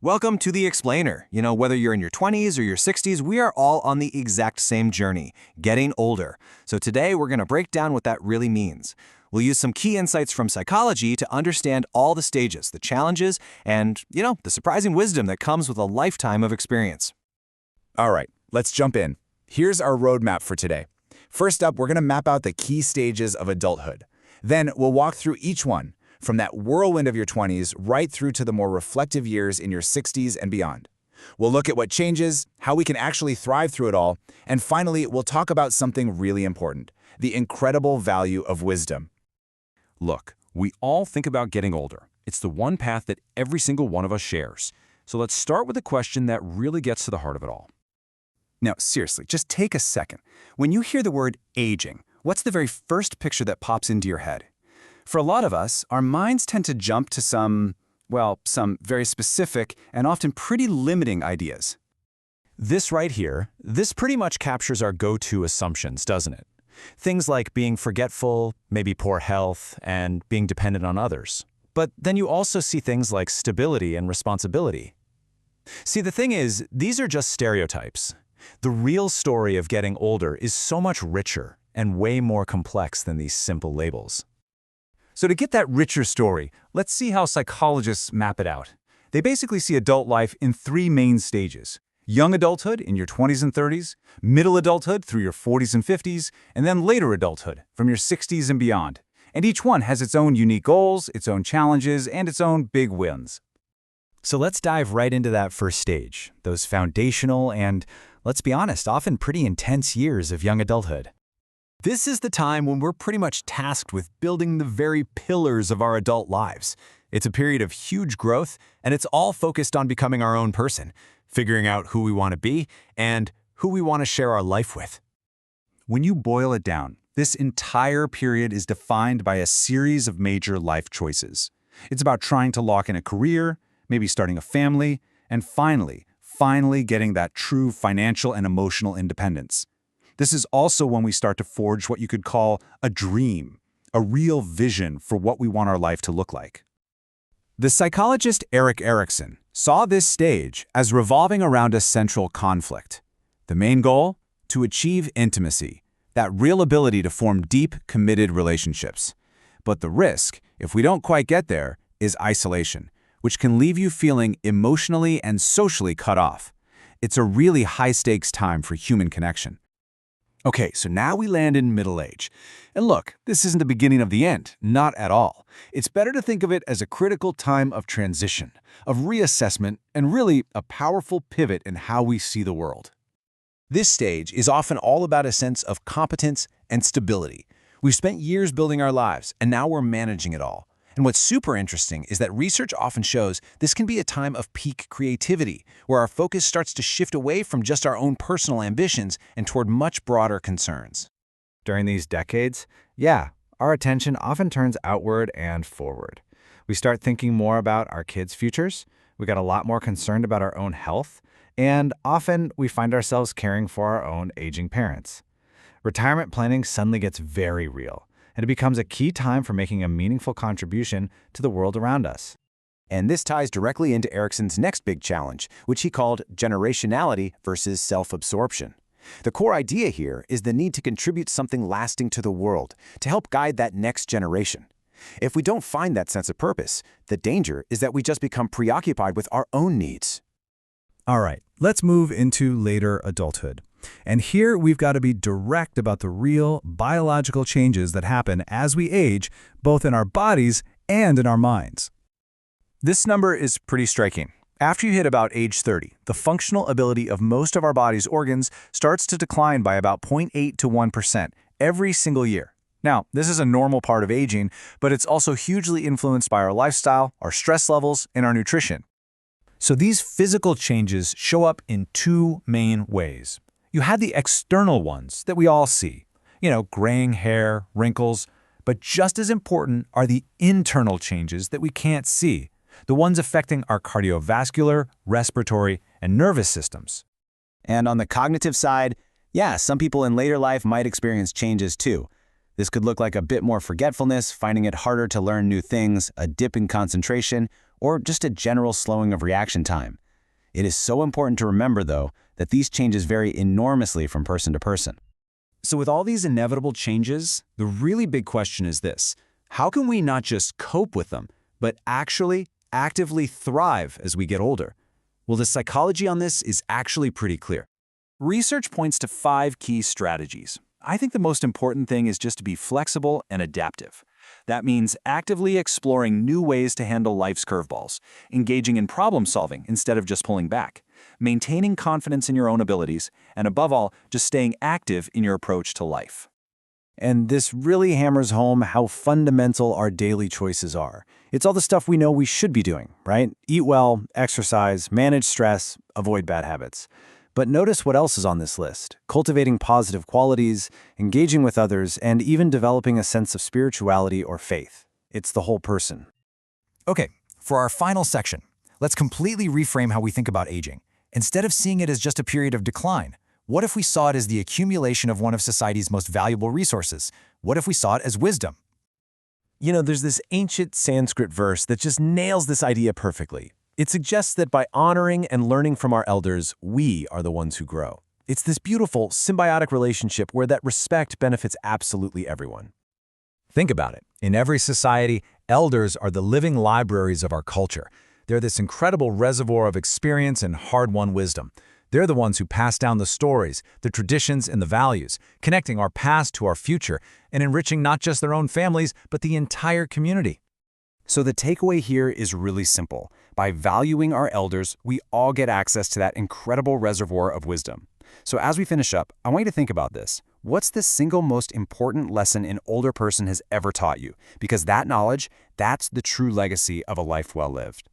Welcome to The Explainer. Whether you're in your 20s or your 60s, we are all on the exact same journey, getting older. So today we're going to break down what that really means. We'll use some key insights from psychology to understand all the stages, the challenges, and, the surprising wisdom that comes with a lifetime of experience. All right, let's jump in. Here's our roadmap for today. First up, we're going to map out the key stages of adulthood. Then we'll walk through each one, from that whirlwind of your 20s right through to the more reflective years in your 60s and beyond. We'll look at what changes, how we can actually thrive through it all, and finally, we'll talk about something really important, the incredible value of wisdom. Look, we all think about getting older. It's the one path that every single one of us shares. So let's start with a question that really gets to the heart of it all. Now, seriously, just take a second. When you hear the word aging, what's the very first picture that pops into your head? For a lot of us, our minds tend to jump to some very specific and often pretty limiting ideas. This right here, this pretty much captures our go-to assumptions, doesn't it? Things like being forgetful, maybe poor health, and being dependent on others. But then you also see things like stability and responsibility. See, the thing is, these are just stereotypes. The real story of getting older is so much richer and way more complex than these simple labels. So to get that richer story, let's see how psychologists map it out. They basically see adult life in three main stages: young adulthood in your 20s and 30s, middle adulthood through your 40s and 50s, and then later adulthood from your 60s and beyond. And each one has its own unique goals, its own challenges, and its own big wins. So let's dive right into that first stage, those foundational and, let's be honest, often pretty intense years of young adulthood. This is the time when we're pretty much tasked with building the very pillars of our adult lives. It's a period of huge growth, and it's all focused on becoming our own person, figuring out who we want to be and who we want to share our life with. When you boil it down, this entire period is defined by a series of major life choices. It's about trying to lock in a career, maybe starting a family, and finally getting that true financial and emotional independence. This is also when we start to forge what you could call a dream, a real vision for what we want our life to look like. The psychologist Erik Erikson saw this stage as revolving around a central conflict. The main goal? To achieve intimacy, that real ability to form deep, committed relationships. But the risk, if we don't quite get there, is isolation, which can leave you feeling emotionally and socially cut off. It's a really high-stakes time for human connection. Okay, so now we land in middle age. And look, this isn't the beginning of the end, not at all. It's better to think of it as a critical time of transition, of reassessment, and really a powerful pivot in how we see the world. This stage is often all about a sense of competence and stability. We've spent years building our lives, and now we're managing it all. And what's super interesting is that research often shows this can be a time of peak creativity, where our focus starts to shift away from just our own personal ambitions and toward much broader concerns. During these decades, our attention often turns outward and forward. We start thinking more about our kids' futures, we get a lot more concerned about our own health, and often we find ourselves caring for our own aging parents. Retirement planning suddenly gets very real, and it becomes a key time for making a meaningful contribution to the world around us. And this ties directly into Erikson's next big challenge, which he called generationality versus self-absorption. The core idea here is the need to contribute something lasting to the world, to help guide that next generation. If we don't find that sense of purpose, the danger is that we just become preoccupied with our own needs. All right, let's move into later adulthood. And here we've got to be direct about the real biological changes that happen as we age, both in our bodies and in our minds. This number is pretty striking. After you hit about age 30, the functional ability of most of our body's organs starts to decline by about 0.8 to 1% every single year. Now, this is a normal part of aging, but it's also hugely influenced by our lifestyle, our stress levels, and our nutrition. So these physical changes show up in two main ways. You have the external ones that we all see, graying hair, wrinkles, but just as important are the internal changes that we can't see, the ones affecting our cardiovascular, respiratory, and nervous systems. And on the cognitive side, some people in later life might experience changes too. This could look like a bit more forgetfulness, finding it harder to learn new things, a dip in concentration, or just a general slowing of reaction time. It is so important to remember, though, that these changes vary enormously from person to person. So with all these inevitable changes, the really big question is this: how can we not just cope with them, but actually actively thrive as we get older? Well, the psychology on this is actually pretty clear. Research points to 5 key strategies. I think the most important thing is just to be flexible and adaptive. That means actively exploring new ways to handle life's curveballs, engaging in problem solving instead of just pulling back, maintaining confidence in your own abilities, and above all, just staying active in your approach to life. And this really hammers home how fundamental our daily choices are. It's all the stuff we know we should be doing, right? Eat well, exercise, manage stress, avoid bad habits. But notice what else is on this list: cultivating positive qualities, engaging with others, and even developing a sense of spirituality or faith. It's the whole person. Okay, for our final section, let's completely reframe how we think about aging. Instead of seeing it as just a period of decline, what if we saw it as the accumulation of one of society's most valuable resources? What if we saw it as wisdom? You know, there's this ancient Sanskrit verse that just nails this idea perfectly. It suggests that by honoring and learning from our elders, we are the ones who grow. It's this beautiful, symbiotic relationship where that respect benefits absolutely everyone. Think about it. In every society, elders are the living libraries of our culture. They're this incredible reservoir of experience and hard-won wisdom. They're the ones who pass down the stories, the traditions, and the values, connecting our past to our future and enriching not just their own families, but the entire community. So the takeaway here is really simple. By valuing our elders, we all get access to that incredible reservoir of wisdom. So as we finish up, I want you to think about this. What's the single most important lesson an older person has ever taught you? Because that knowledge, that's the true legacy of a life well lived.